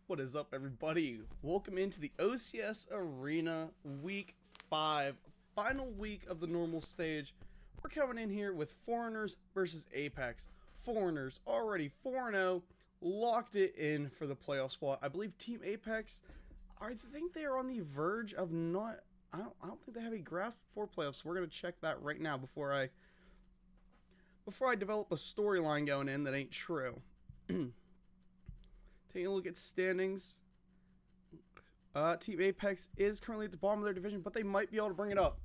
What is up, everybody? Welcome into the OCS Arena Week 5, final week of the normal stage. We're coming in here with Forenerz versus Apex. Forenerz already 4-0, locked it in for the playoff spot. I believe Team Apex, I think they are on the verge of not, I don't think they have a grasp for playoffs, so we're going to check that right now before I develop a storyline going in that ain't true. Taking a look at standings. Team Apex is currently at the bottom of their division, but they might be able to bring it up.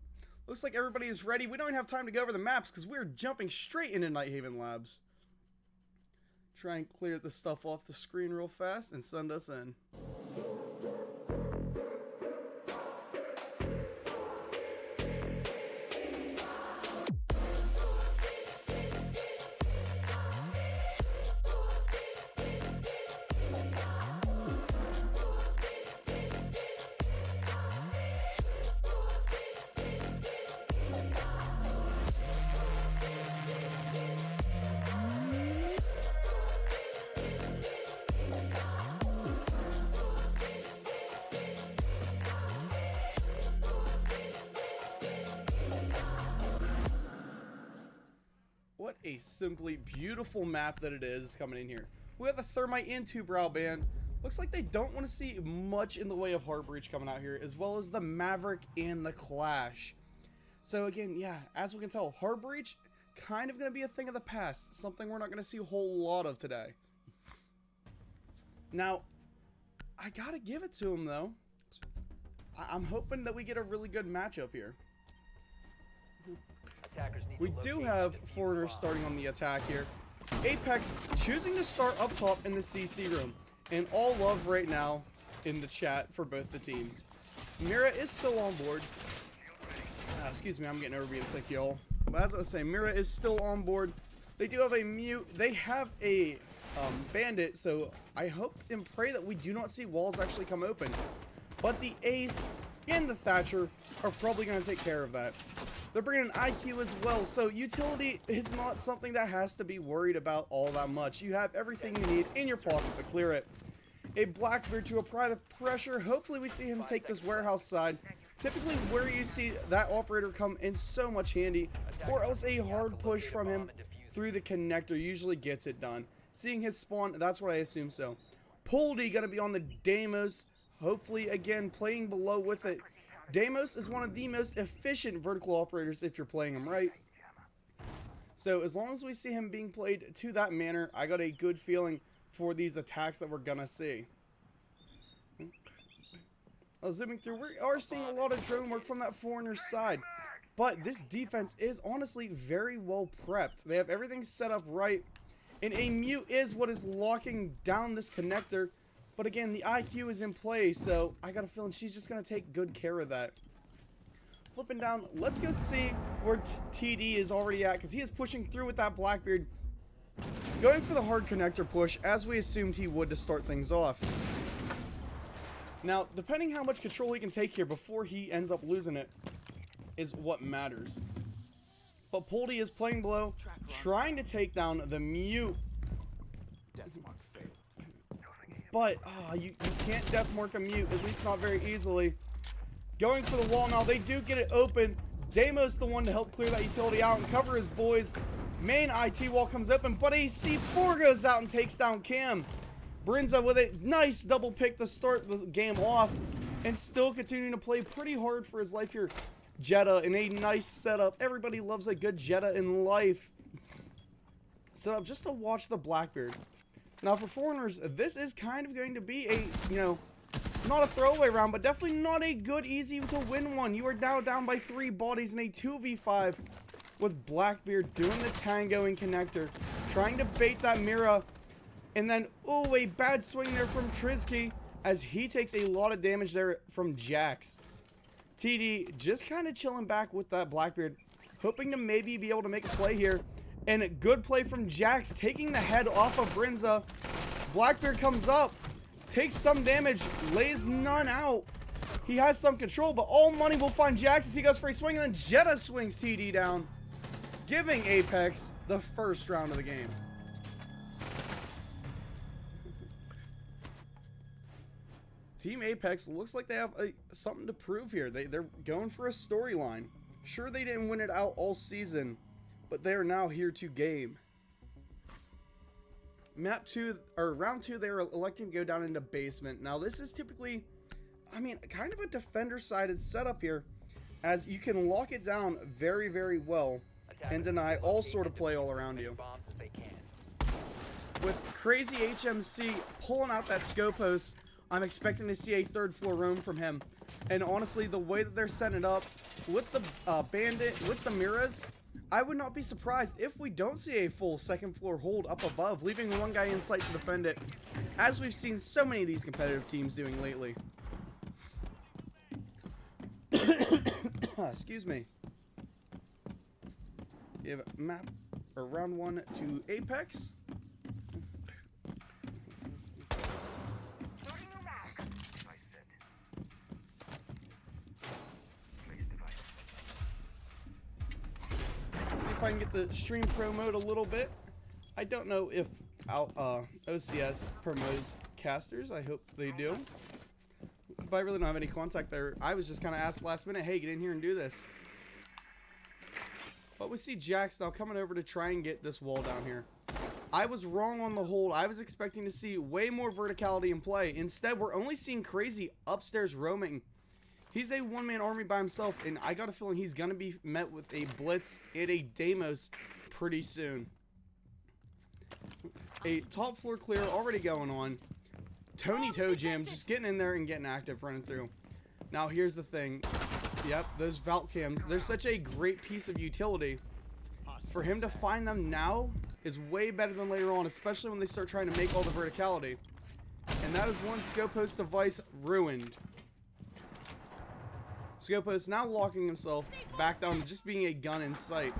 Looks like everybody is ready. We don't have time to go over the maps because we're jumping straight into Nighthaven Labs. Try and clear this stuff off the screen real fast and send us in. What a simply beautiful map that it is coming in here. We have the Thermite and 2 Brow Band. Looks like they don't want to see much in the way of Heart Breach coming out here, as well as the Maverick and the Clash. So again, yeah, as we can tell, Heart Breach kind of going to be a thing of the past. Something we're not going to see a whole lot of today. Now, I got to give it to them, though. I'm hoping that we get a really good matchup here. We do have Forenerz starting on the attack here. Apex choosing to start up top in the CC room. And all love right now in the chat for both the teams. Mira is still on board. Excuse me, I'm getting over being sick, y'all. But as I was saying, Mira is still on board. They do have a mute. They have a bandit, so I hope and pray that we do not see walls actually come open. But the Ace and the Thatcher are probably going to take care of that. They're bringing an IQ as well, so utility is not something that has to be worried about all that much. You have everything you need in your pocket to clear it. A Blackbeard to apply the pressure. Hopefully we see him take this warehouse side. Typically where you see that operator come in so much handy, or else a hard push from him through the connector usually gets it done. Seeing his spawn, that's what I assume so. Poldy going to be on the Deimos. Hopefully, again, playing below with it. Deimos is one of the most efficient vertical operators if you're playing him right. So as long as we see him being played to that manner, I got a good feeling for these attacks that we're going to see. Zooming through, we are seeing a lot of drone work from that Forenerz side. But this defense is honestly very well prepped. They have everything set up right. And a mute is what is locking down this connector. But again, the IQ is in play, so I got a feeling she's just going to take good care of that. Flipping down, let's go see where TD is already at, because he is pushing through with that Blackbeard. Going for the hard connector push, as we assumed he would to start things off. Now, depending how much control he can take here before he ends up losing it, is what matters. But Poldy is playing below, trying to take down the mute. But, you can't death mark a mute, at least not very easily. Going for the wall now, they do get it open. Deimos the one to help clear that utility out and cover his boys. Main IT wall comes open, but a C4 goes out and takes down Cam. Brinza with a nice double pick to start the game off. And still continuing to play pretty hard for his life here. Jetta in a nice setup. Everybody loves a good Jetta in life. Set up just to watch the Blackbeard. Now for Forenerz, this is kind of going to be a, not a throwaway round, but definitely not a good, easy to win one. You are now down by 3 bodies in a 2v5 with Blackbeard doing the tango and connector, trying to bait that Mira, and then, oh, a bad swing there from Trizky as he takes a lot of damage there from Jax. TD just kind of chilling back with that Blackbeard, hoping to maybe be able to make a play here. And a good play from Jax, taking the head off of Brinza. Blackbeard comes up, takes some damage, lays none out. He has some control, but all money will find Jax as he goes for a swing, and then Jetta swings TD down, giving Apex the first round of the game. Team Apex looks like they have something to prove here. They're going for a storyline. Sure, they didn't win it out all season, but they are now here to game. Map 2, or round 2, they are electing to go down into basement. Now, this is typically, I mean, kind of a defender-sided setup here, as you can lock it down very, very well and deny all sort of play all around you. With Crazy HMC pulling out that scope post, I'm expecting to see a third floor roam from him. And honestly, the way that they're setting it up with the bandit, with the mirrors, I would not be surprised if we don't see a full second floor hold up above, leaving one guy in sight to defend it, as we've seen so many of these competitive teams doing lately. Excuse me. Give map or round 1 to Apex. See if I can get the stream pro mode a little bit. I don't know if OCS promotes casters. I hope they do. But I really don't have any contact there. I was just kind of asked last minute, hey, get in here and do this. But we see Jax now coming over to try and get this wall down here. I was wrong on the hold. I was expecting to see way more verticality in play. Instead, we're only seeing Crazy upstairs roaming. He's a one-man army by himself, and I got a feeling he's going to be met with a blitz and a Deimos pretty soon. A top floor clear already going on. Tony Toe Jam just getting in there and getting active, running through. Now, here's the thing. Yep, those vault cams, they're such a great piece of utility. For him to find them now is way better than later on, especially when they start trying to make all the verticality. And that is one scope post device ruined. Scope post now locking himself back down to just being a gun in sight.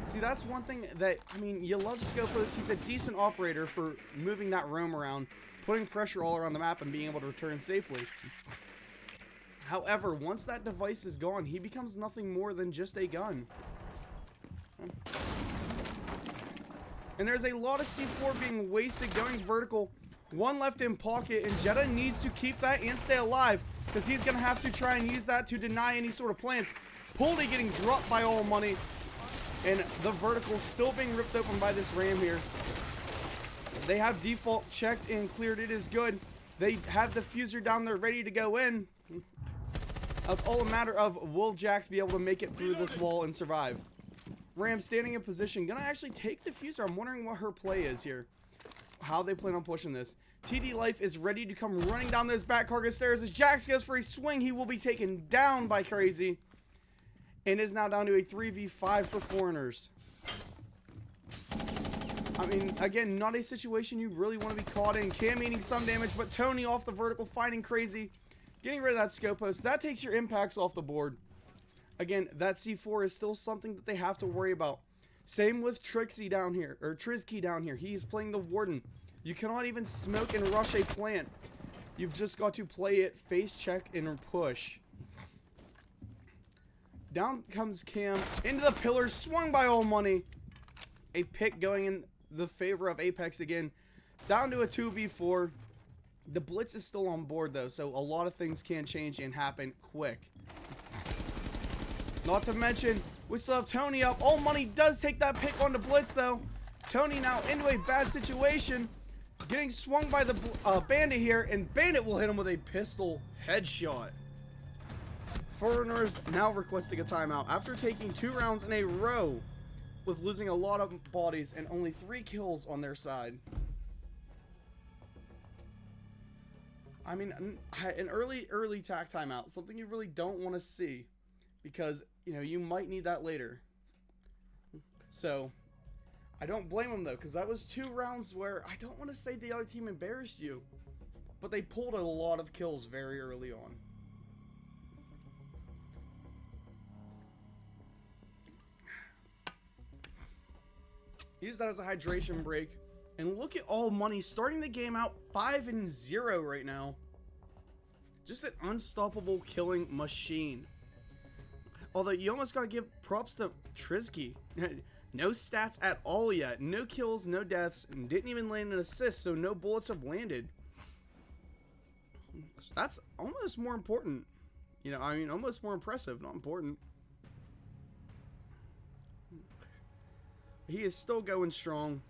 See, that's one thing that, I mean, you love scope post. He's a decent operator for moving that roam around, putting pressure all around the map and being able to return safely. However, once that device is gone, he becomes nothing more than just a gun. And there's a lot of C4 being wasted going vertical. One left in pocket, and Jetta needs to keep that and stay alive, because he's going to have to try and use that to deny any sort of plants. Pulley getting dropped by all money, and the vertical still being ripped open by this ram here. They have default checked and cleared. It is good. They have the fuser down there ready to go in. It's all a matter of, will Jax be able to make it through this wall and survive? Ram standing in position, gonna actually take the fuser. I'm wondering what her play is here, how they plan on pushing this. TD Life is ready to come running down those back cargo stairs as Jax goes for a swing. He will be taken down by Crazy, and is now down to a 3v5 for Forenerz. I mean, again, not a situation you really want to be caught in. Cam eating some damage, but Tony off the vertical, finding Crazy, getting rid of that scope post. That takes your impacts off the board. Again, that C4 is still something that they have to worry about. Same with Trixie down here, or Trizky down here. He is playing the Warden. You cannot even smoke and rush a plant. You've just got to play it, face check, and push. Down comes Cam, into the pillars, swung by all money. A pick going in the favor of Apex again. Down to a 2v4. The blitz is still on board though, so a lot of things can change and happen quick. Not to mention, we still have Tony up. All money does take that pick on the blitz though. Tony now into a bad situation. Getting swung by the Bandit here, and Bandit will hit him with a pistol headshot. Forenerz now requesting a timeout after taking 2 rounds in a row with losing a lot of bodies and only 3 kills on their side. I mean, an early tack timeout, something you really don't want to see, because, you know, you might need that later. So, I don't blame them though, because that was 2 rounds where I don't want to say the other team embarrassed you, but they pulled a lot of kills very early on. Use that as a hydration break. And look at all money starting the game out 5-0 right now. Just an unstoppable killing machine. Although you almost gotta give props to Trizky. No stats at all yet. No kills, no deaths, and didn't even land an assist, so no bullets have landed. That's almost more important. You know, I mean, almost more impressive, not important. He is still going strong.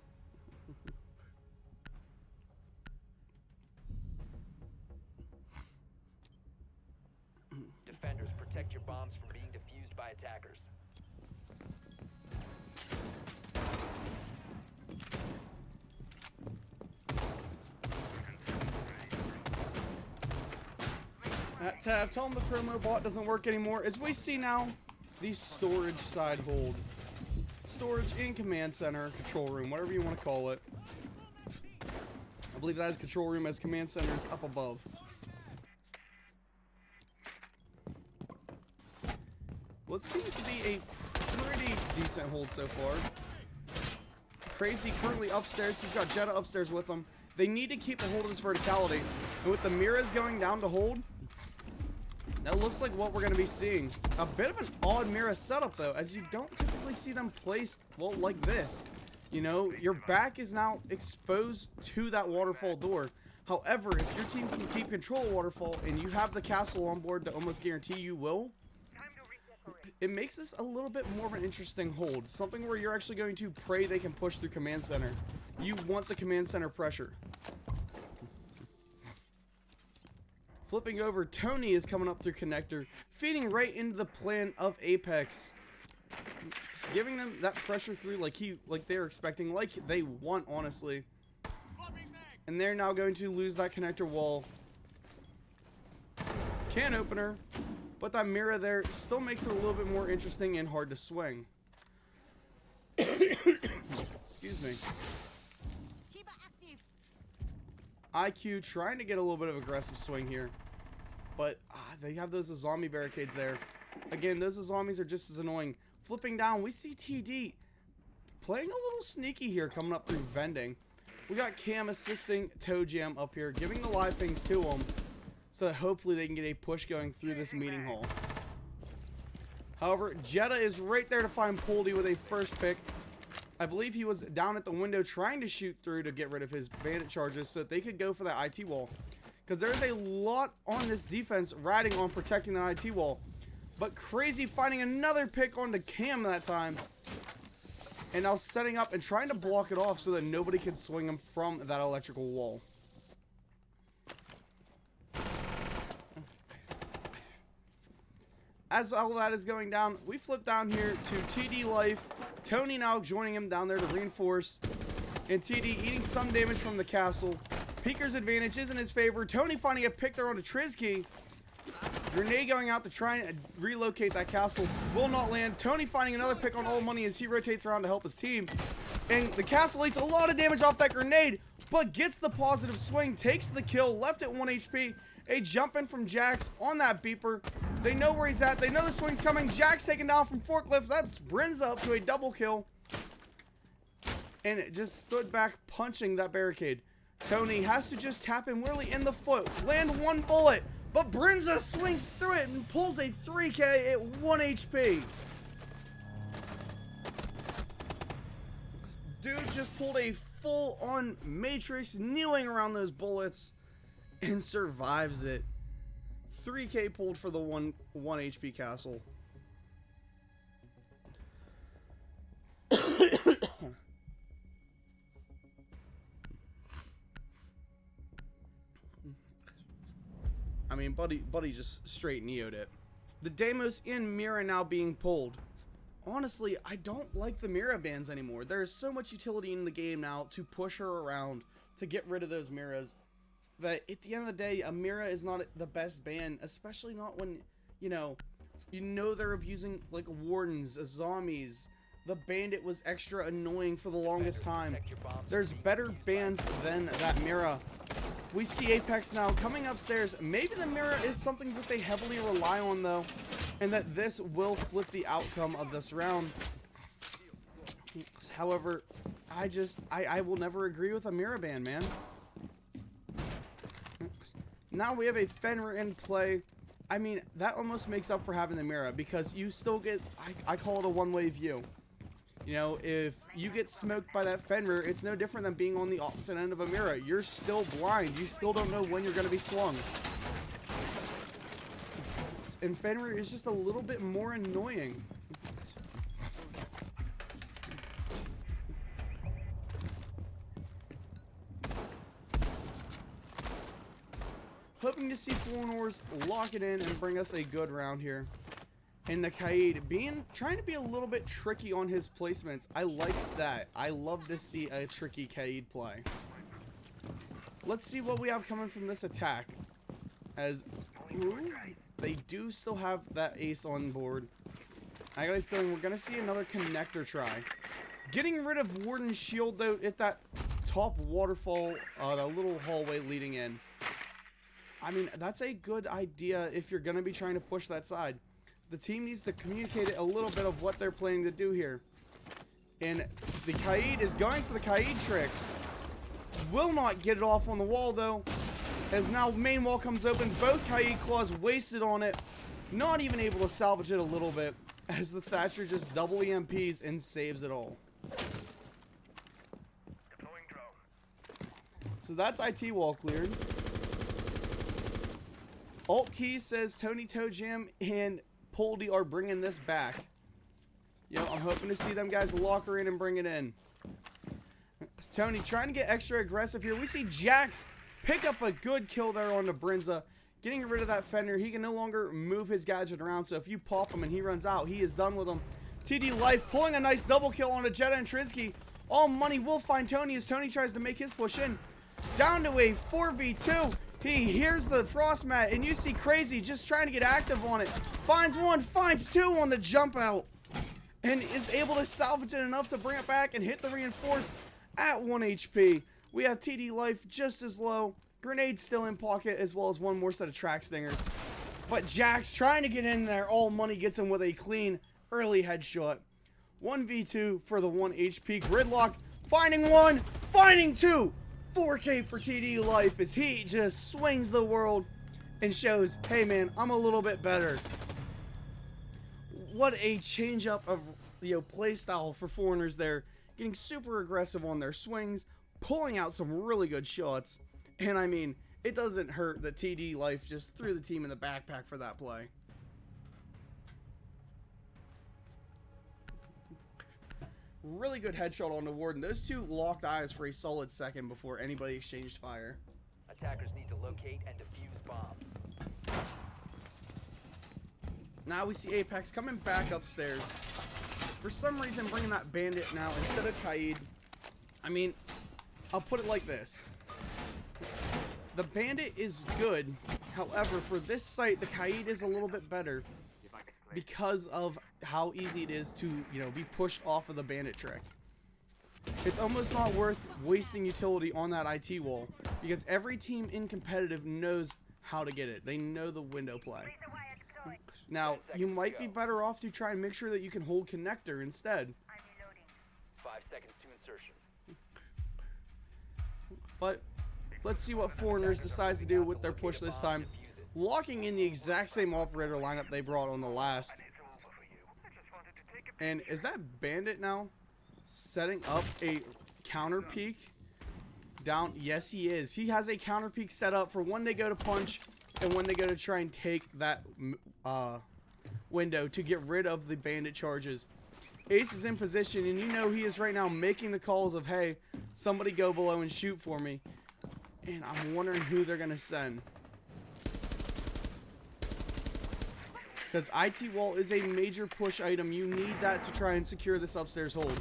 Defenders, protect your bombs from being defused by attackers. Tav, tell him the promo bot doesn't work anymore. As we see now, the storage side hold. Storage in command center, control room, whatever you want to call it. I believe that is control room, as command center is up above. What seems to be a pretty decent hold so far. Crazy currently upstairs. He's got Jetta upstairs with him. They need to keep a hold of this verticality. And with the Miras going down to hold, that looks like what we're going to be seeing. A bit of an odd Mira setup, though, as you don't typically see them placed, well, like this. You know, your back is now exposed to that waterfall door. However, if your team can keep control of waterfall and you have the castle on board to almost guarantee you will, it makes this a little bit more of an interesting hold. Something where you're actually going to pray they can push through command center. You want the command center pressure. Flipping over, Tony is coming up through connector, feeding right into the plan of Apex, giving them that pressure through like they're expecting, like they want, honestly. And they're now going to lose that connector wall. Can opener, but that Mira there still makes it a little bit more interesting and hard to swing. Excuse me. IQ trying to get a little bit of aggressive swing here, but they have those zombie barricades there. Again, those zombies are just as annoying. Flipping down, we see TD playing a little sneaky here, coming up through vending. We got Cam assisting Toe Jam up here, giving the live things to him, so that hopefully they can get a push going through this meeting hall. However, Jetta is right there to find Poldy with a first pick. I believe he was down at the window trying to shoot through to get rid of his bandit charges so that they could go for that IT wall. Because there's a lot on this defense riding on protecting the IT wall. But Crazy finding another pick onto Cam that time. And now setting up and trying to block it off so that nobody can swing him from that electrical wall. As all that is going down, we flip down here to TD Life. Tony now joining him down there to reinforce. And TD eating some damage from the castle. Peeker's advantage is in his favor. Tony finding a pick there onto Trizky. Grenade going out to try and relocate that castle. Will not land. Tony finding another pick on Old Money as he rotates around to help his team. And the castle eats a lot of damage off that grenade, but gets the positive swing. Takes the kill. Left at 1 HP. A jump in from Jax on that beeper. They know where he's at. They know the swing's coming. Jax taken down from forklift. That brings up to a double kill. And it just stood back punching that barricade. Tony has to just tap him literally in the foot. Land one bullet. But Brinza swings through it and pulls a 3K at 1 HP. Dude just pulled a full-on Matrix, kneeling around those bullets, and survives it. 3K pulled for the 1 HP castle. I mean, Buddy just straight neo'd it. The Deimos in Mira now being pulled. Honestly, I don't like the Mira bans anymore. There is so much utility in the game now to push her around, to get rid of those Miras, that at the end of the day, a Mira is not the best ban, especially not when, you know they're abusing, like, wardens, zombies. The bandit was extra annoying for the longest time. There's better bans than that Mira. We see Apex now coming upstairs. Maybe the Mira is something that they heavily rely on, though, and that this will flip the outcome of this round. However, I will never agree with a Mira ban, man. Now we have a Fenrir in play. I mean, that almost makes up for having the Mira, because you still get, I call it a one-way view. You know, if you get smoked by that Fenrir, it's no different than being on the opposite end of a Mira. You're still blind. You still don't know when you're going to be swung. and Forenerz is just a little bit more annoying. Hoping to see Forenerz lock it in and bring us a good round here. And the Kaid trying to be a little bit tricky on his placements. I like that. I love to see a tricky Kaid play. Let's see what we have coming from this attack. As they do still have that ace on board. I got a feeling we're going to see another connector try. Getting rid of Warden's shield though at that top waterfall, the little hallway leading in. I mean, that's a good idea if you're going to be trying to push that side. The team needs to communicate a little bit of what they're planning to do here. And the Kaid is going for the Kaid tricks. Will not get it off on the wall, though. As now main wall comes open, both Kaid claws wasted on it. Not even able to salvage it a little bit. As the Thatcher just double EMPs and saves it all. So that's IT wall cleared. Alt Key says Tony Toe Jam and Poldy are bringing this back. Yo, I'm hoping to see them guys lock her in and bring it in. Tony trying to get extra aggressive here. We see Jax pick up a good kill there on the Brinza. Getting rid of that Fender. He can no longer move his gadget around. So if you pop him and he runs out, he is done with him. TD Life pulling a nice double kill on a Jetta and Trizky. All money will find Tony as Tony tries to make his push in. Down to a 4v2. He hears the frost mat, and you see Crazy just trying to get active on it. Finds one, finds two on the jump out. And is able to salvage it enough to bring it back and hit the reinforce at 1 HP. We have TD Life just as low. Grenade still in pocket, as well as one more set of track stingers. But Jax trying to get in there. All money gets him with a clean early headshot. 1v2 for the 1 HP. Gridlock finding one, finding two. 4K for TD Life as he just swings the world and shows, hey man, I'm a little bit better. What a change up of play style for Forenerz there. Getting super aggressive on their swings, pulling out some really good shots. And I mean, it doesn't hurt that TD Life just threw the team in the backpack for that play. Really good headshot on the Warden. Those two locked eyes for a solid second before anybody exchanged fire. Attackers need to locate and defuse bombs. Now we see Apex coming back upstairs. For some reason bringing that Bandit now instead of Kaid. I mean, I'll put it like this. The Bandit is good. However, for this site, the Kaid is a little bit better. Because of how easy it is to, be pushed off of the Bandit trick. It's almost not worth wasting utility on that IT wall. Because every team in competitive knows how to get it. They know the window play. Now, you might be better off to try and make sure that you can hold connector instead. 5 seconds to insertion. But, let's see what Forenerz decides to do with their push this time. Locking in the exact same operator lineup they brought on the last. And is that Bandit now setting up a counter peek down? Yes, he is. He has a counter peek set up for when they go to punch and when they go to try and take that window to get rid of the Bandit charges. Ace is in position, and you know he is right now making the calls of, hey, somebody go below and shoot for me. And I'm wondering who they're going to send. Because IT wall is a major push item. You need that to try and secure this upstairs hold.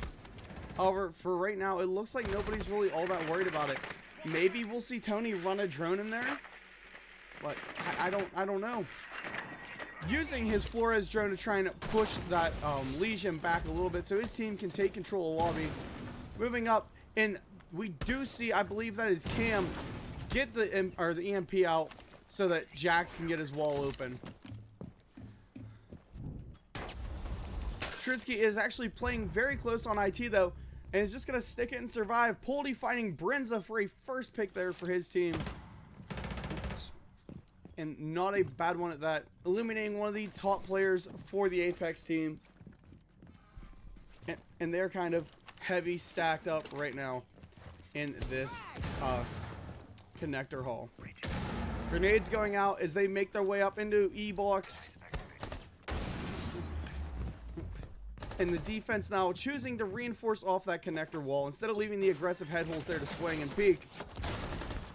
However, for right now, it looks like nobody's really all that worried about it. Maybe we'll see Tony run a drone in there. But I don't know. Using his Forenerz drone to try and push that Legion back a little bit so his team can take control of lobby. Moving up, and we do see, I believe that is Cam, get the EMP out so that Jax can get his wall open. Trizky is actually playing very close on IT though, and is just going to stick it and survive. Poldy finding Brinza for a first pick there for his team. And not a bad one at that. Eliminating one of the top players for the Apex team. And they're kind of heavy stacked up right now in this connector hall. Grenades going out as they make their way up into E-box. And the defense now choosing to reinforce off that connector wall instead of leaving the aggressive head holes there to swing and peek.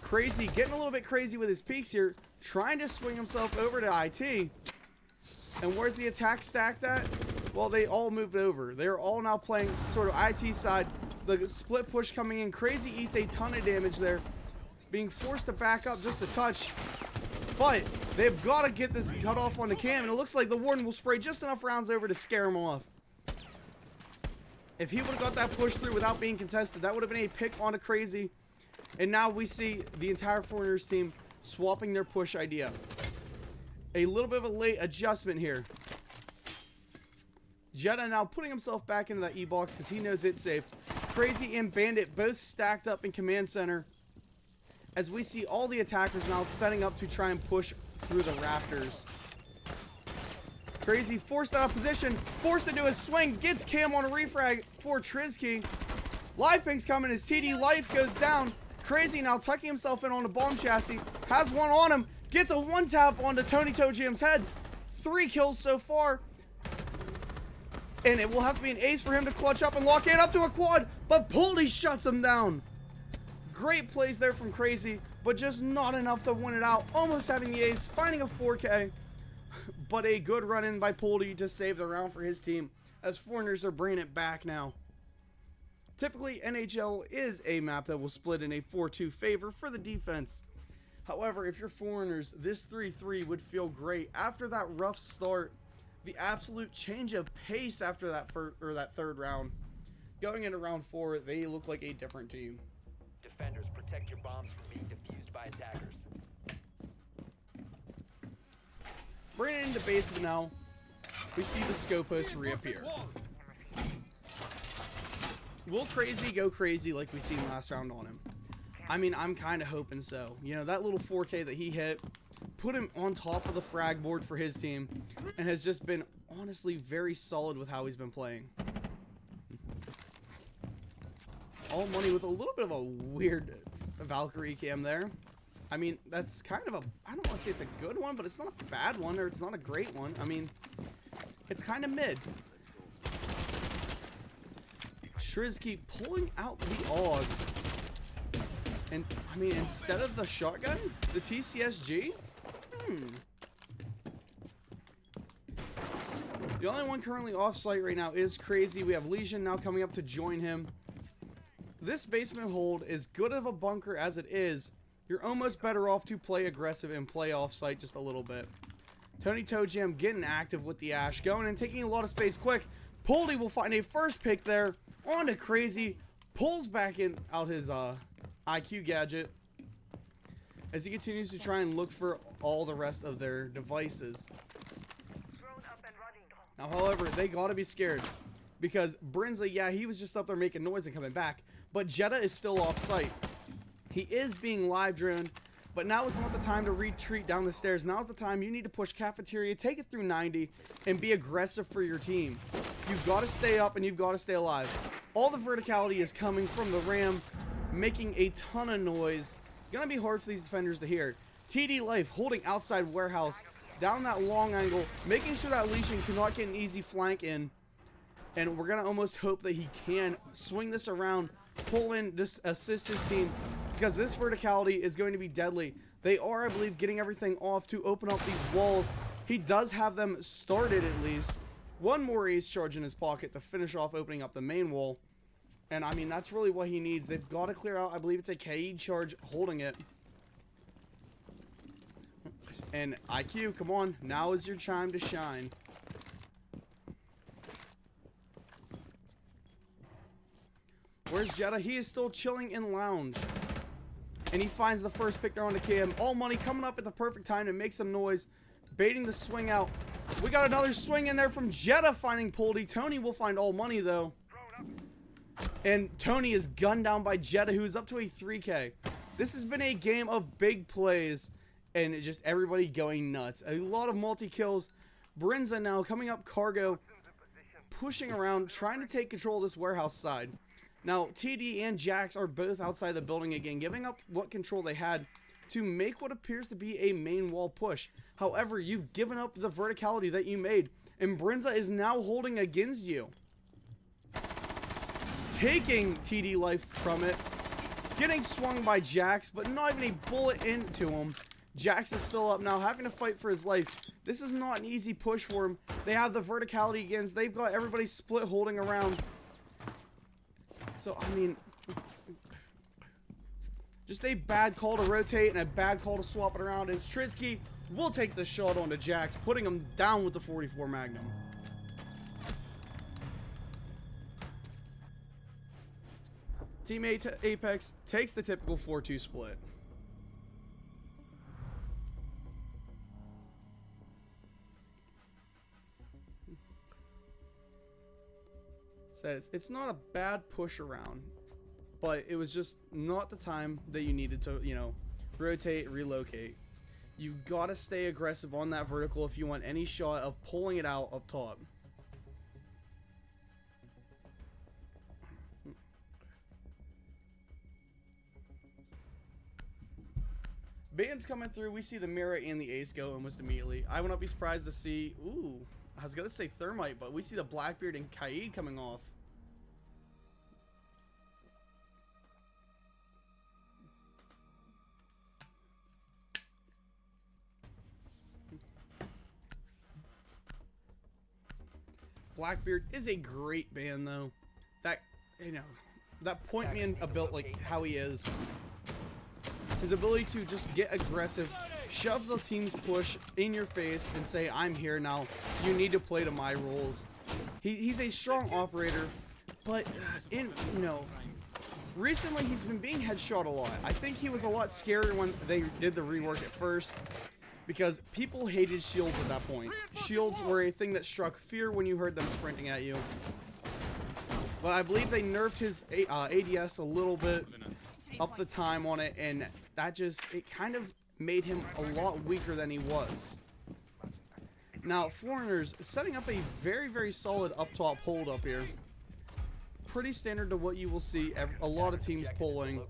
Crazy, getting a little bit crazy with his peeks here, trying to swing himself over to IT. And where's the attack stacked at? Well, they all moved over. They're all now playing sort of IT side. The split push coming in. Crazy eats a ton of damage there, being forced to back up just a touch. But they've got to get this cut off on the cam, and it looks like the Warden will spray just enough rounds over to scare him off. If he would have got that push through without being contested, that would have been a pick on a Crazy. And now we see the entire Forenerz team swapping their push idea. A little bit of a late adjustment here. Jetta now putting himself back into that E-box because he knows it's safe. Crazy and Bandit both stacked up in command center. As we see all the attackers now setting up to try and push through the rafters. Crazy forced out of position, forced to do a swing, gets Cam on a refrag for Trizky. Live Pink's coming as TD Life goes down. Crazy now tucking himself in on a bomb chassis, has one on him, gets a one tap onto Tony Toe Jam's head. 3 kills so far. And it will have to be an ace for him to clutch up and lock in up to a quad, but Poldy shuts him down. Great plays there from Crazy, but just not enough to win it out. Almost having the ace, finding a 4K. But a good run in by Poldy to save the round for his team, as Foreigners are bringing it back now. Typically, NHL is a map that will split in a 4-2 favor for the defense. However, if you're Foreigners, this 3-3 would feel great. After that rough start, the absolute change of pace after that third round. Going into round 4, they look like a different team. Defenders, protect your bombs from being defused by attackers. Bringing it into basement now, we see the Scopos reappear. Will Crazy go crazy like we seen last round on him? I mean, I'm kind of hoping so. You know, that little 4K that he hit put him on top of the frag board for his team and has just been honestly very solid with how he's been playing. All money with a little bit of a weird Valkyrie cam there. I mean, that's kind of a, I don't want to say it's a good one, but it's not a bad one, or it's not a great one. I mean, it's kind of mid. Trizky pulling out the AUG. And, I mean, instead of the shotgun, the TCSG? The only one currently off-site right now is Crazy. We have Legion now coming up to join him. This basement hold, as good of a bunker as it is, you're almost better off to play aggressive and play off-site just a little bit. Tony Toe Jam getting active with the Ash, going and taking a lot of space quick. Poldy will find a first pick there. On to Crazy. Pulls back in out his IQ gadget as he continues to try and look for all the rest of their devices. Now, however, they gotta be scared because Brinza, yeah, he was just up there making noise and coming back, but Jetta is still off-site. He is being live droned, but now is not the time to retreat down the stairs. Now is the time you need to push cafeteria, take it through 90, and be aggressive for your team. You've got to stay up and you've got to stay alive. All the verticality is coming from the Ram, making a ton of noise. Gonna be hard for these defenders to hear. TD Life holding outside warehouse, down that long angle, making sure that Legion cannot get an easy flank in. And we're gonna almost hope that he can swing this around, pull in, this assist his team, because this verticality is going to be deadly. They are, I believe, getting everything off to open up these walls. He does have them started at least. One more ace charge in his pocket to finish off opening up the main wall. And I mean, that's really what he needs. They've got to clear out, I believe it's a KE charge holding it. And IQ, come on. Now is your time to shine. Where's Jetta? He is still chilling in lounge. And he finds the first pick there on the cam. All money coming up at the perfect time to make some noise. Baiting the swing out. We got another swing in there from Jetta finding Poldy. Tony will find all money though. And Tony is gunned down by Jetta, who's up to a 3K. This has been a game of big plays. And it just everybody going nuts. A lot of multi-kills. Brinza now coming up cargo. Pushing around, trying to take control of this warehouse side. Now, TD and Jax are both outside the building again, giving up what control they had to make what appears to be a main wall push. However, you've given up the verticality that you made, and Brinza is now holding against you. taking TD life from it. Getting swung by Jax, but not even a bullet into him. Jax is still up now, having to fight for his life. This is not an easy push for him. They have the verticality against. They've got everybody split holding around. So, I mean, just a bad call to rotate and a bad call to swap it around as Trizky will take the shot onto Jax, putting him down with the 44 Magnum. Teammate Apex takes the typical 4-2 split. Says it's not a bad push around, but it was just not the time that you needed to, you know, rotate, relocate. You've got to stay aggressive on that vertical if you want any shot of pulling it out up top. Bands coming through, we see the Mira and the Ace go almost immediately. I would not be surprised to see, ooh, I was going to say Thermite, but we see the Blackbeard and Kaid coming off. Blackbeard is a great band though. That, you know, that point man ability, like how he is. His ability to just get aggressive, shove the team's push in your face and say, I'm here now, you need to play to my rules. He's a strong operator, but recently he's been being headshot a lot. I think he was a lot scarier when they did the rework at first, because people hated shields at that point. Shields were a thing that struck fear when you heard them sprinting at you. But I believe they nerfed his ADS a little bit, up the time on it, and that just, it kind of made him a lot weaker than he was. Now, Forenerz setting up a very, very solid up top hold up here. Pretty standard to what you will see a lot of teams pulling.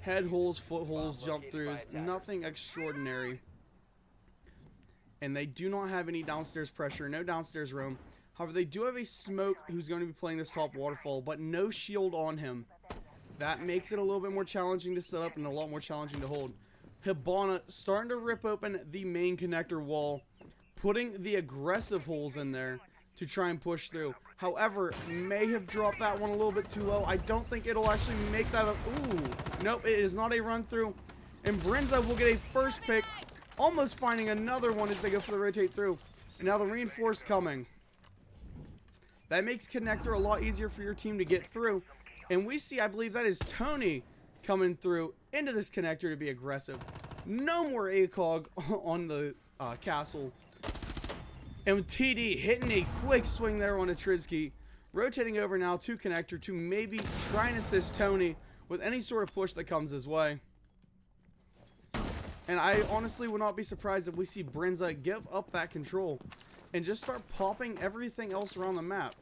Head holes, foot holes, jump throughs, nothing extraordinary. And they do not have any downstairs pressure, no downstairs room. However, they do have a Smoke who's going to be playing this top waterfall, but no shield on him. That makes it a little bit more challenging to set up and a lot more challenging to hold. Hibana starting to rip open the main connector wall, putting the aggressive holes in there to try and push through. However, may have dropped that one a little bit too low. I don't think it'll actually make that a... Ooh, nope, it is not a run through. And Brinza will get a first pick, almost finding another one as they go for the rotate through. And now the reinforce coming. That makes connector a lot easier for your team to get through. And we see, I believe that is Tony coming through into this connector to be aggressive. No more ACOG on the castle. And with TD hitting a quick swing there on a Trizky. Rotating over now to connector to maybe try and assist Tony with any sort of push that comes his way. And I honestly would not be surprised if we see Brinza give up that control and just start popping everything else around the map.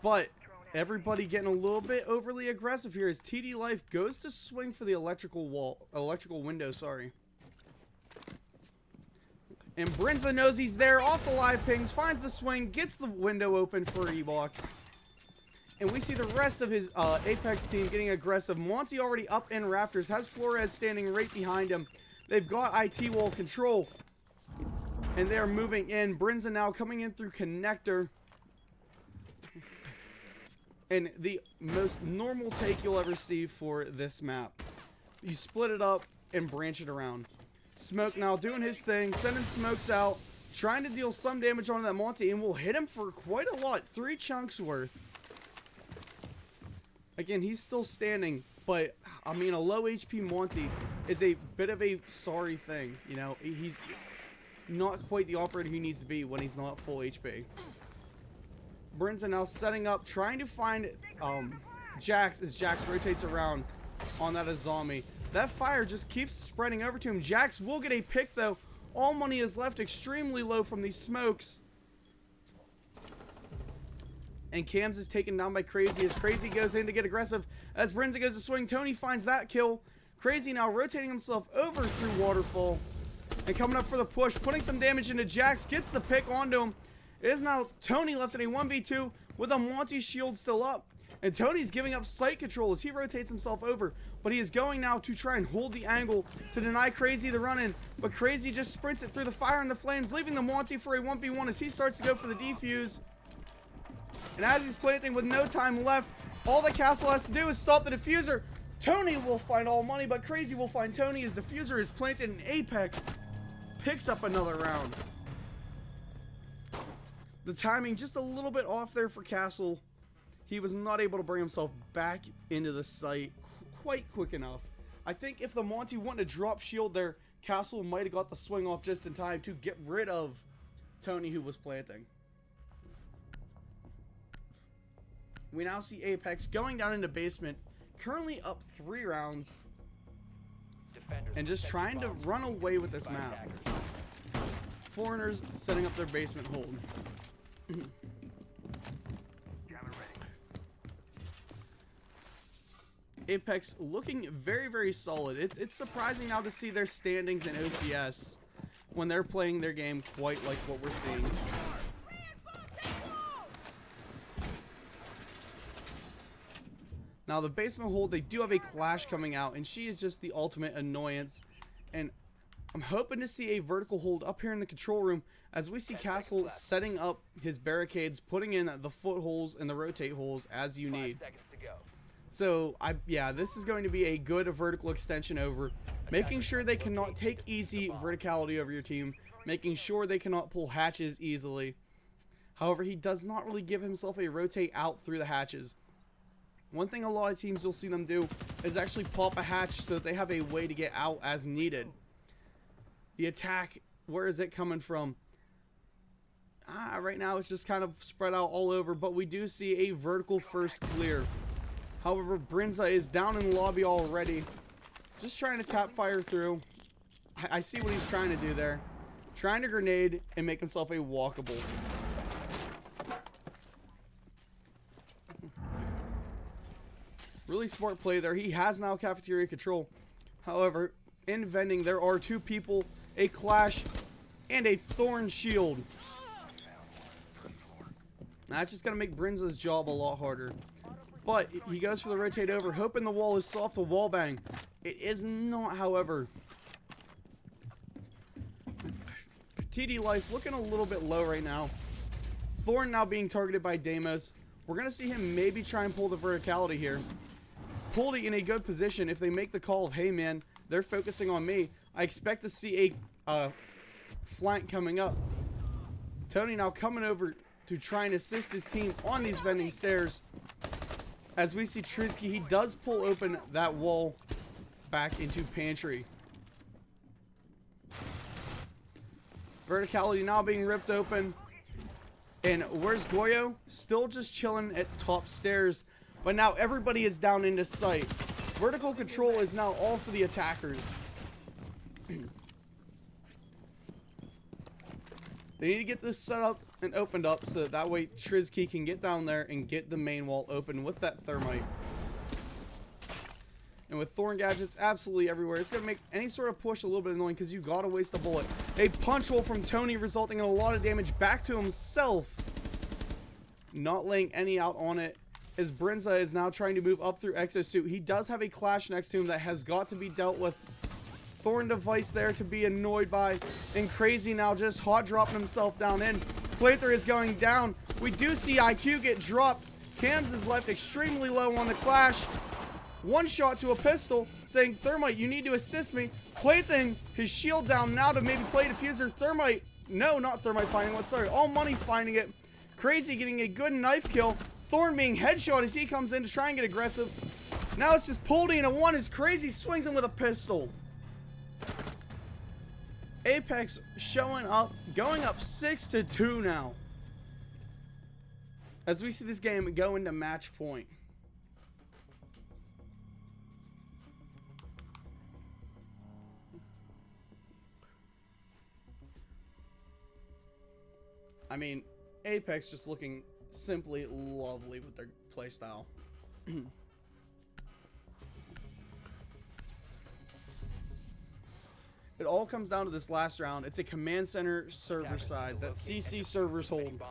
But everybody getting a little bit overly aggressive here as TD Life goes to swing for the electrical window, sorry. And Brinza knows he's there, off the live pings, finds the swing, gets the window open for E-Box. And we see the rest of his Apex team getting aggressive. Monty already up in rafters, has Forenerz standing right behind him. They've got IT wall control. And they're moving in. Brinza now coming in through connector. And the most normal take you'll ever see for this map. You split it up and branch it around. Smoke now doing his thing, sending smokes out, trying to deal some damage onto that Monty, and will hit him for quite a lot. 3 chunks worth. Again, he's still standing, but I mean, a low HP Monty is a bit of a sorry thing. You know, he's not quite the operator he needs to be when he's not full HP. Brinza now setting up, trying to find Jax as Jax rotates around on that Azami. That fire just keeps spreading over to him. Jax will get a pick though. All money is left extremely low from these smokes. And Cams is taken down by Crazy as Crazy goes in to get aggressive. As Brinza goes to swing, Tony finds that kill. Crazy now rotating himself over through Waterfall. And coming up for the push, putting some damage into Jax, gets the pick onto him. It is now Tony left in a 1v2 with a Monty shield still up. And Tony's giving up sight control as he rotates himself over. But he is going now to try and hold the angle to deny Crazy the run-in. But Crazy just sprints it through the fire and the flames, leaving the Monty for a 1v1 as he starts to go for the defuse. And as he's planting with no time left, all the Castle has to do is stop the diffuser. Tony will find all money, but Crazy will find Tony as diffuser is planted in Apex. Picks up another round. The timing just a little bit off there for Castle. He was not able to bring himself back into the site quite quick enough. I think if the Monty wouldn't have dropped shield there, Castle might have got the swing off just in time to get rid of Tony, who was planting. We now see Apex going down into basement, currently up 3 rounds, and just trying to run away with this map. Forenerz setting up their basement hold. Apex looking very, very solid. It's surprising now to see their standings in OCS when they're playing their game quite like what we're seeing. Now the basement hold, they do have a Clash coming out, and she is just the ultimate annoyance. And I'm hoping to see a vertical hold up here in the control room as we see Castle setting up his barricades, putting in the footholes and the rotate holes as you need. So, yeah, this is going to be a good vertical extension over, making sure they cannot take easy verticality over your team, making sure they cannot pull hatches easily. However, he does not really give himself a rotate out through the hatches. One thing a lot of teams you'll see them do is actually pop a hatch so that they have a way to get out as needed. The attack, where is it coming from? Right now it's just kind of spread out all over, but we do see a vertical first clear. However, Brinza is down in the lobby already. Just trying to tap fire through. I see what he's trying to do there. Trying to grenade and make himself a walkable. Really smart play there. He has now cafeteria control. However, in vending, there are 2 people, a Clash, and a Thorn shield. That's just going to make Brinza's job a lot harder. But he goes for the rotate over, hoping the wall is soft to wall bang. It is not, however. TD life looking a little bit low right now. Thorn now being targeted by Deimos. We're going to see him maybe try and pull the verticality here. Poldy in a good position if they make the call of, hey man, they're focusing on me. I expect to see a flank coming up. Tony now coming over to try and assist his team on these vending stairs. As we see Trisky, he does pull open that wall back into pantry. Verticality now being ripped open. And where's Goyo? Still just chilling at top stairs. But now everybody is down into sight. Vertical control is now all for the attackers. They need to get this set up and opened up so that way Trisky can get down there and get the main wall open with that thermite. And with Thorn gadgets absolutely everywhere, it's going to make any sort of push a little bit annoying because you got to waste a bullet. A punch hole from Tony resulting in a lot of damage back to himself. Not laying any out on it. As Brinza is now trying to move up through Exosuit. He does have a Clash next to him that has got to be dealt with. Thorn device there to be annoyed by. And Crazy now just hot dropping himself down in. Playthrough is going down. We do see IQ get dropped. Cams is left extremely low on the Clash. One shot to a pistol saying, Thermite, you need to assist me. Plaything his shield down now to maybe play diffuser. Thermite, no, not Thermite finding one, sorry. All Money finding it. Crazy getting a good knife kill. Thorn being headshot as he comes in to try and get aggressive. Now it's just Poldy in a 1 as Crazy swings him with a pistol. Apex showing up, going up 6-2 now. As we see this game go into match point. I mean, Apex just looking simply lovely with their playstyle. It all comes down to this last round. It's a command center server side that CC servers hold.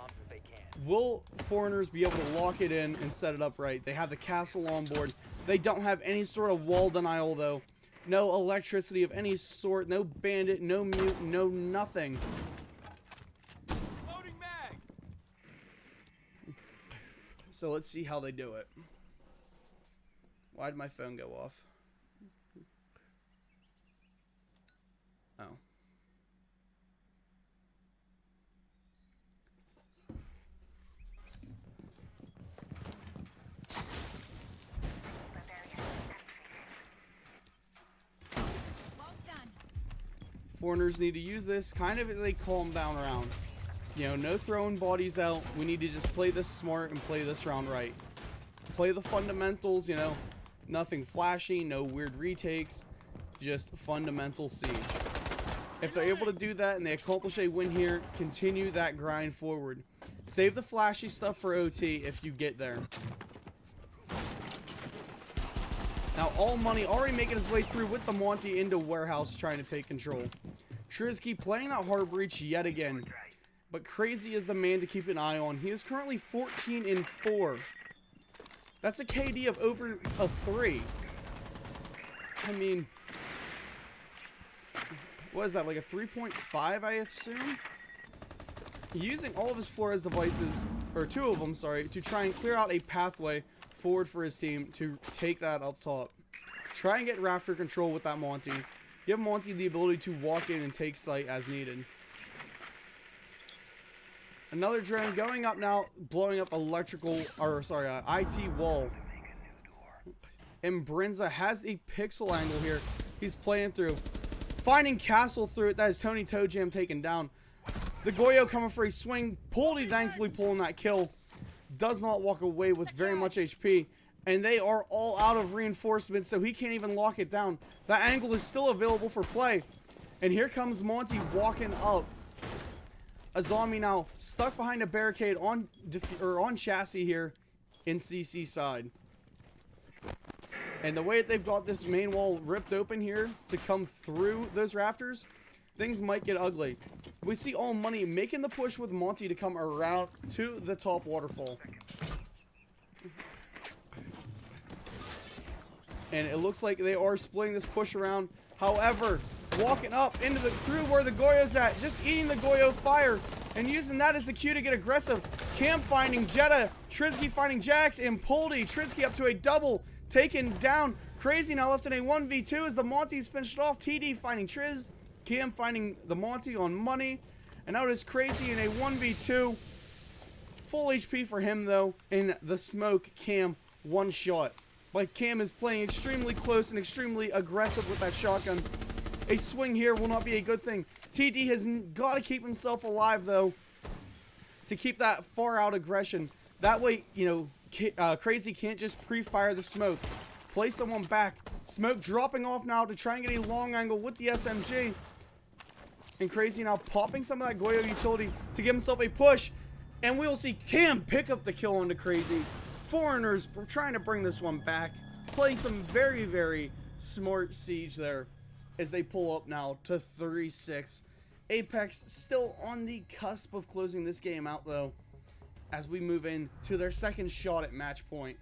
Will Foreigners be able to lock it in and set it up right? They have the castle on board. They don't have any sort of wall denial, though. No electricity of any sort. No bandit, no mute, no nothing. Loading mag. So let's see how they do it. Why'd my phone go off? Oh. Foreigners need to use this kind of as a calm down round. You know, no throwing bodies out. We need to just play this smart and play this round right. Play the fundamentals, you know. Nothing flashy, no weird retakes. Just fundamental siege. If they're able to do that and they accomplish a win here, continue that grind forward. Save the flashy stuff for OT if you get there. Now, all money already making his way through with the Monty into warehouse trying to take control. Trizky playing that hard breach yet again. But Crazy is the man to keep an eye on. He is currently 14-4. That's a KD of over a 3. I mean, what is that, like a 3.5, I assume? Using all of his Flores devices, or 2 of them, sorry, to try and clear out a pathway forward for his team to take that up top. Try and get Rafter control with that Monty. Give Monty the ability to walk in and take site as needed. Another drone going up now, blowing up electrical, or sorry, IT wall. And Brinza has a pixel angle here. He's playing through. Finding Castle through it. That is Tony Toe Jam taken down. The Goyo coming for a swing. Poldy thankfully pulling that kill. Does not walk away with very much HP. And they are all out of reinforcements, so he can't even lock it down. That angle is still available for play. And here comes Monty walking up. A zombie now stuck behind a barricade on chassis here in CC side. And the way that they've got this main wall ripped open here to come through those rafters, things might get ugly. We see all money making the push with Monty to come around to the top waterfall. And it looks like they are splitting this push around. However, walking up into through where the Goyo's at, just eating the Goyo fire and using that as the cue to get aggressive. Cam finding Jetta, Trizky finding Jax, and Poldy. Trizky up to a double, taken down. Crazy now left in a 1v2 as the Monty's finished off. TD finding Triz, Cam finding the Monty on money, and now it is Crazy in a 1v2. Full HP for him though. In the smoke, Cam one shot. But Cam is playing extremely close and extremely aggressive with that shotgun. A swing here will not be a good thing. TD has got to keep himself alive, though, to keep that far out aggression. That way, you know, Crazy can't just pre-fire the smoke. Play someone back. Smoke dropping off now to try and get a long angle with the SMG. And Crazy now popping some of that Goyo utility to give himself a push. And we'll see Cam pick up the kill onto Crazy. Foreigners trying to bring this one back. Playing some very, very smart siege there as they pull up now to 3-6. Apex still on the cusp of closing this game out, though, as we move in to their second shot at match point.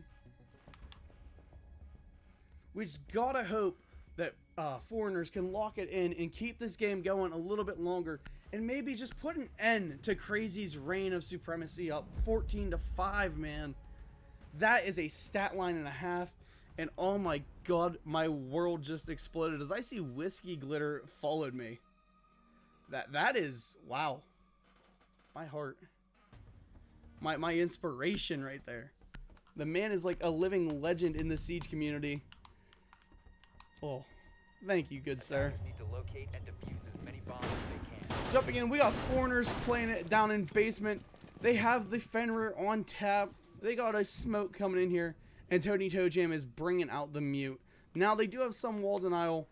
We just gotta hope that Foreigners can lock it in and keep this game going a little bit longer, and maybe just put an end to Crazy's reign of supremacy up 14-5, man. That is a stat line and a half. And oh my god, my world just exploded as I see Whiskey Glitter followed me. That is, wow. My heart. My inspiration right there. The man is like a living legend in the Siege community. Oh, thank you, good sir. Need to locate and defuse as many bombs as they can. Jumping in, we got Foreigners playing it down in basement. They have the Fenrir on tap. They got a smoke coming in here. And Tony Toe Jam is bringing out the mute. Now, they do have some wall denial.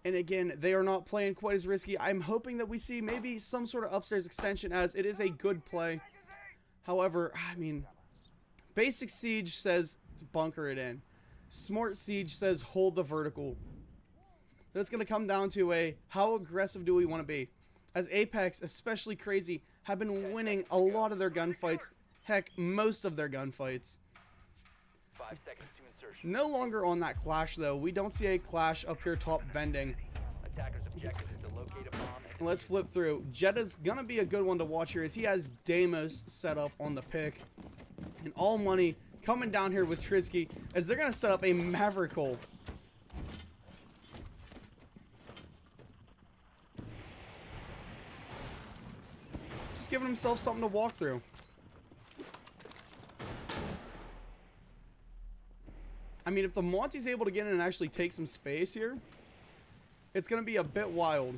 And again, they are not playing quite as risky. I'm hoping that we see maybe some sort of upstairs extension, as it is a good play. However, I mean, basic siege says bunker it in. Smart siege says hold the vertical. That's going to come down to how aggressive do we want to be? As Apex, especially Crazy, have been winning a lot of their gunfights Heck, most of their gunfights. 5 seconds to insertion. No longer on that clash, though. We don't see a clash up here top vending. Attackers' objective is to locate a bomb and Let's flip through. Jetta's going to be a good one to watch here as he has Deimos set up on the pick. And all money coming down here with Trisky as they're going to set up a Maverick hole. Just giving himself something to walk through. I mean, if the Monty's able to get in and actually take some space here, it's going to be a bit wild.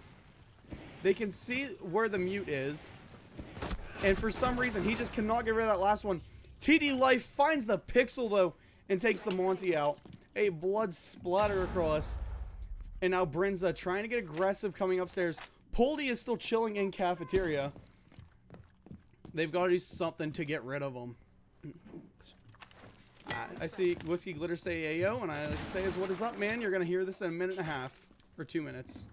They can see where the mute is. And for some reason, he just cannot get rid of that last one. TD Life finds the pixel, though, and takes the Monty out. A blood splatter across. And now Brinza trying to get aggressive coming upstairs. Poldy is still chilling in cafeteria. They've got to do something to get rid of him. I see Whiskey Glitter say Ayo, and I say is what is up, man? You're going to hear this in a minute and a half. Or 2 minutes.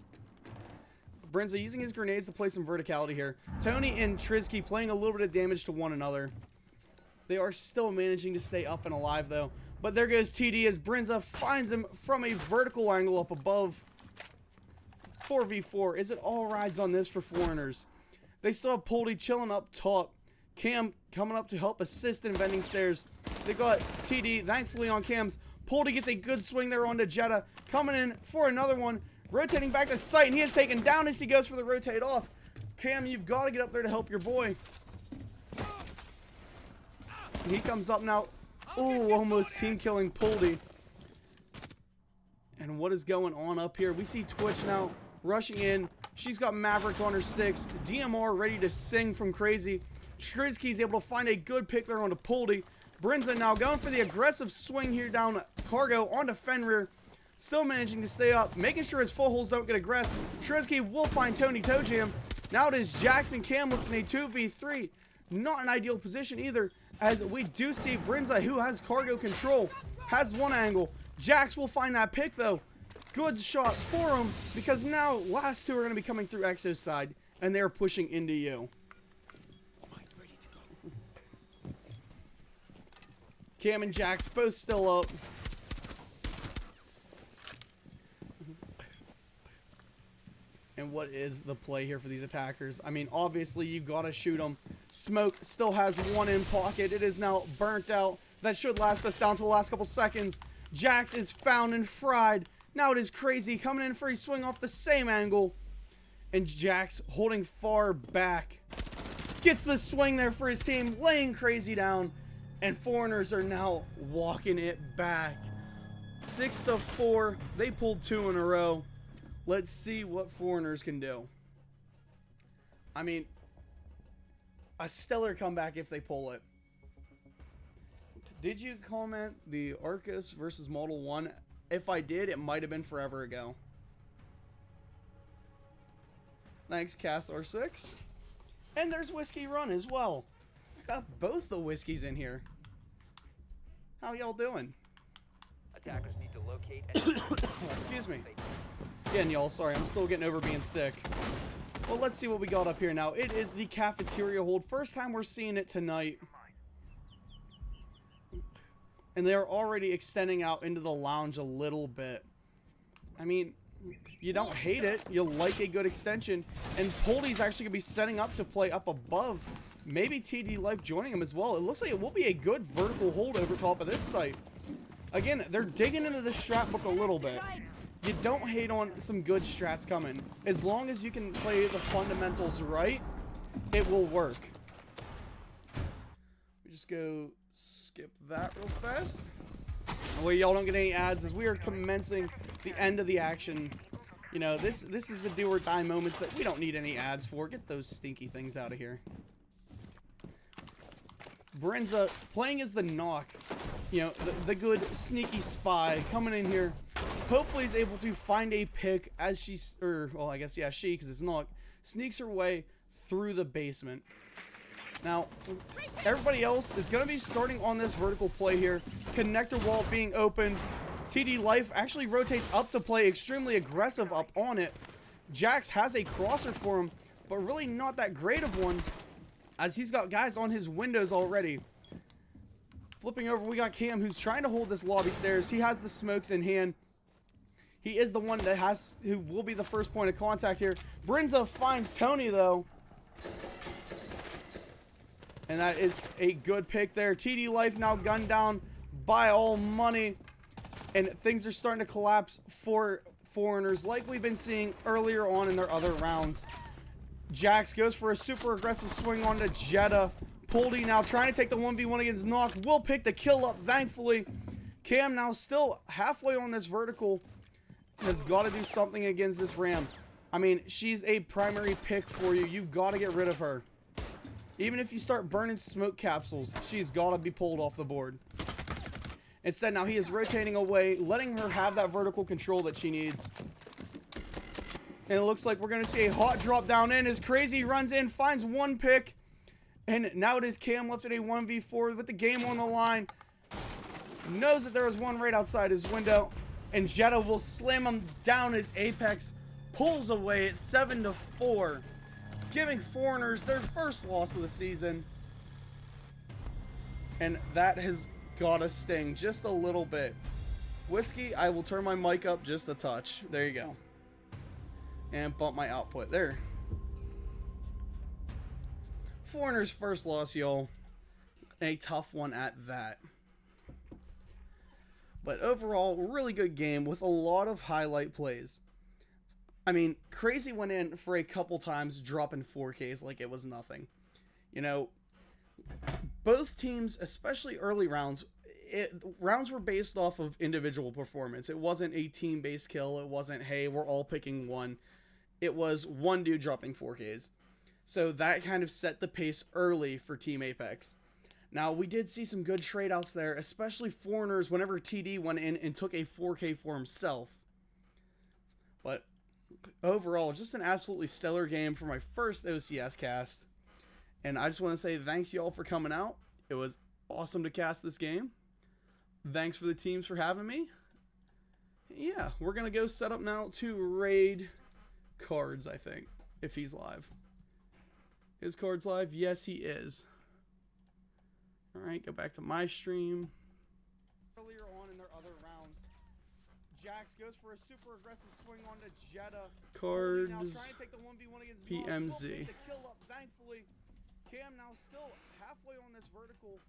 Brinza using his grenades to play some verticality here. Tony and Trisky playing a little bit of damage to one another. They are still managing to stay up and alive, though. But there goes TD as Brinza finds him from a vertical angle up above. 4v4. Is it all rides on this for Foreigners? They still have Poldy chilling up top. Cam coming up to help assist in vending stairs. They got TD thankfully on Cam's. Poldy gets a good swing there onto Jetta. Coming in for another one. Rotating back to sight, and he is taken down as he goes for the rotate off. Cam, you've got to get up there to help your boy. And he comes up now. Ooh, almost team killing Poldy. And what is going on up here? We see Twitch now rushing in. She's got Maverick on her 6. DMR ready to sing from crazy. Trisky's able to find a good pick there onto Poldy. Brinza now going for the aggressive swing here down Cargo onto Fenrir. Still managing to stay up, making sure his full holes don't get aggressed. Trisky will find Tony Toe Jam. Now it is Jackson Cam lifting a 2v3. Not an ideal position either, as we do see Brinza, who has cargo control, has one angle. Jax will find that pick though. Good shot for him, because now last two are going to be coming through Exo's side, and they're pushing into you. Cam and Jax both still up. And what is the play here for these attackers? I mean, obviously, you've got to shoot them. Smoke still has one in pocket. It is now burnt out. That should last us down to the last couple seconds. Jax is found and fried. Now it is Crazy coming in for a swing off the same angle. And Jax holding far back. Gets the swing there for his team, laying Crazy down. And Foreigners are now walking it back. 6-4. They pulled 2 in a row. Let's see what Foreigners can do. I mean, a stellar comeback if they pull it. Did you comment the Arcus versus Model 1? If I did, it might have been forever ago. Thanks, Cass R6. And there's Whiskey Run as well. Got both the whiskeys in here. How y'all doing? attackers need to locate and Excuse me. Again, y'all, sorry, I'm still getting over being sick. Well, let's see what we got up here now. It is the cafeteria hold. First time we're seeing it tonight. And they're already extending out into the lounge a little bit. I mean, you don't hate it. You'll like a good extension. And Poldy's actually going to be setting up to play up above. Maybe TD Life joining him as well. It looks like it will be a good vertical hold over top of this site. Again, they're digging into the strat book a little bit. You don't hate on some good strats coming. As long as you can play the fundamentals right, it will work. We just go skip that real fast. That way y'all don't get any ads as we are commencing the end of the action. You know, this is the do or die moments that we don't need any ads for. Get those stinky things out of here. Brinza playing as the knock. You know, the good sneaky spy coming in here. Hopefully is able to find a pick as she, well, I guess, yeah, she, because it's not, sneaks her way through the basement. Now, everybody else is going to be starting on this vertical play here. Connector wall being open. TD Life actually rotates up to play extremely aggressive up on it. Jax has a crosser for him, but really not that great of one. as he's got guys on his windows already. Flipping over, we got Cam, who's trying to hold this lobby stairs. He has the smokes in hand. He is the one who will be the first point of contact here. Brinza finds Tony, though. And that is a good pick there. TD Life now gunned down by all money. And things are starting to collapse for Foreigners like we've been seeing earlier on in their other rounds. Jax goes for a super aggressive swing onto Jetta. Poldy now trying to take the 1v1 against Knock. Will pick the kill up, thankfully. Cam now still halfway on this vertical. Has got to do something against this Ram. I mean, she's a primary pick for you. You've got to get rid of her. Even if you start burning smoke capsules, she's got to be pulled off the board. Instead, now he is rotating away, letting her have that vertical control that she needs. And it looks like we're going to see a hot drop down in as Crazy runs in, finds one pick. And now it is Cam left at a 1v4 with the game on the line. Knows that there is one right outside his window. And Jetta will slam him down as Apex pulls away at 7-4. Giving Foreigners their first loss of the season. And that has got to sting just a little bit. Whiskey, I will turn my mic up just a touch. There you go. And bump my output. There. Foreigners' first loss, y'all. A tough one at that. But overall, really good game with a lot of highlight plays. I mean, Crazy went in for a couple times, dropping 4Ks like it was nothing. You know, both teams, especially early rounds, rounds were based off of individual performance. It wasn't a team-based kill. It wasn't, hey, we're all picking one. It was one dude dropping 4Ks. So that kind of set the pace early for Team Apex. Now, we did see some good trade-outs there, especially Foreigners whenever TD went in and took a 4K for himself. But overall, just an absolutely stellar game for my first OCS cast. And I just want to say thanks, y'all, for coming out. It was awesome to cast this game. Thanks for the teams for having me. Yeah, we're going to go set up now to raid Cards, I think, if he's live. Is Cards live? Yes, he is. Alright, go back to my stream. Earlier on in their other rounds, Jax goes for a super aggressive swing onto Jetta. Cards. Now trying to take the 1v1 against PMZ. The kill up, thankfully. Cam now still halfway on this vertical.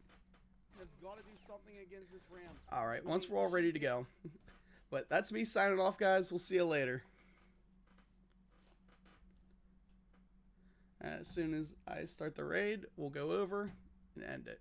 Has got to do something against this Ram. Alright, once we're all ready to go. But that's me signing off, guys. We'll see you later. As soon as I start the raid, we'll go over and end it.